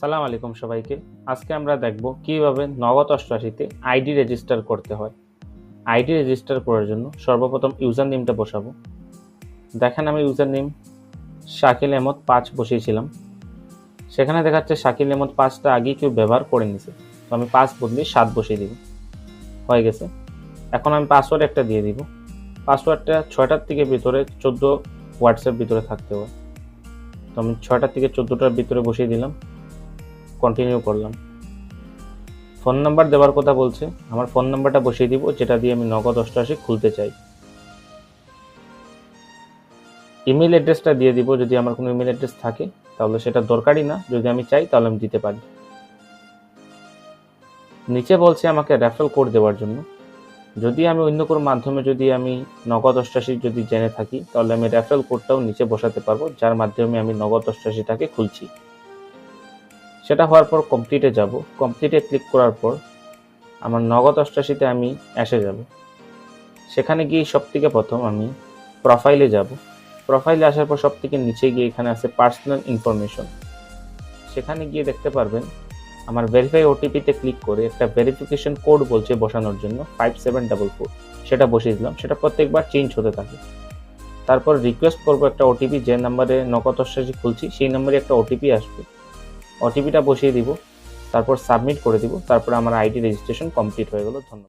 সালাম আলাইকুম সবাইকে। আজকে আমরা দেখব কিভাবে নগদ অষ্টআশিতে আইডি রেজিস্টার করতে হয়। আইডি রেজিস্টার করার জন্য সর্বপ্রথম ইউজার নেমটা বসাবো। দেখেন আমি ইউজার নেম শাকিল আহমদ 5 বসিয়েছিলাম। সেখানে দেখাচ্ছে শাকিল আহমদ 5টা আগেই কেউ ব্যবহার করে নিছে, তো আমি 5 বদলে 7 বসিয়ে দিব। হয়ে গেছে। এখন আমি পাসওয়ার্ড একটা দিয়ে দিব। পাসওয়ার্ডটা 6টার থেকে ভিতরে 14 ওয়ার্ডসের ভিতরে থাকতে হয়, তো আমি 6টার থেকে 14টার ভিতরে বসিয়ে দিলাম। কন্টিনিউ করলাম। ফোন নাম্বার দেওয়ার কথা বলছে, আমার ফোন নাম্বারটা বসিয়ে দিব যেটা দিয়ে আমি নগদ অষ্টআশি খুলতে চাই। ইমেল অ্যাড্রেসটা দিয়ে দিব, যদি আমার কোনো ইমেল অ্যাড্রেস থাকে তাহলে সেটা দরকারই না, যদি আমি চাই তাহলে আমি দিতে পারি। নিচে বলছে আমাকে রেফারেল কোড দেওয়ার জন্য। যদি আমি অন্য কোনো মাধ্যমে যদি আমি নগদ অষ্টআশি যদি জেনে থাকি তাহলে আমি রেফারেল কোডটাও নিচে বসাতে পারবো, যার মাধ্যমে আমি নগদ অষ্টআশিটাকে খুলছি। সেটা হওয়ার পর কমপ্লিটে যাব। কমপ্লিটে ক্লিক করার পর আমার নগদ অষ্টআশিতে আমি এসে যাব। সেখানে গিয়ে সবথেকে প্রথম আমি প্রোফাইলে যাব। প্রোফাইলে আসার পর সবথেকে নিচে গিয়ে এখানে আছে পার্সোনাল ইনফরমেশন। সেখানে গিয়ে দেখতে পারবেন আমার ভেরিফাই ওটিপিতে ক্লিক করে একটা ভেরিফিকেশন কোড বলছে বসানোর জন্য 5744, সেটা বসিয়ে দিলাম। সেটা প্রত্যেকবার চেঞ্জ হতে থাকে। তারপর রিকোয়েস্ট করব একটা ওটিপি, যে নাম্বারে নগদ অষ্টআশি খুলছি সেই নাম্বারে একটা ওটিপি আসবে। ওটিপিটা বসিয়ে দিব, তারপর সাবমিট করে দিব। তারপর আমার আইডি রেজিস্ট্রেশন কমপ্লিট হয়ে গেল। ধন্যবাদ।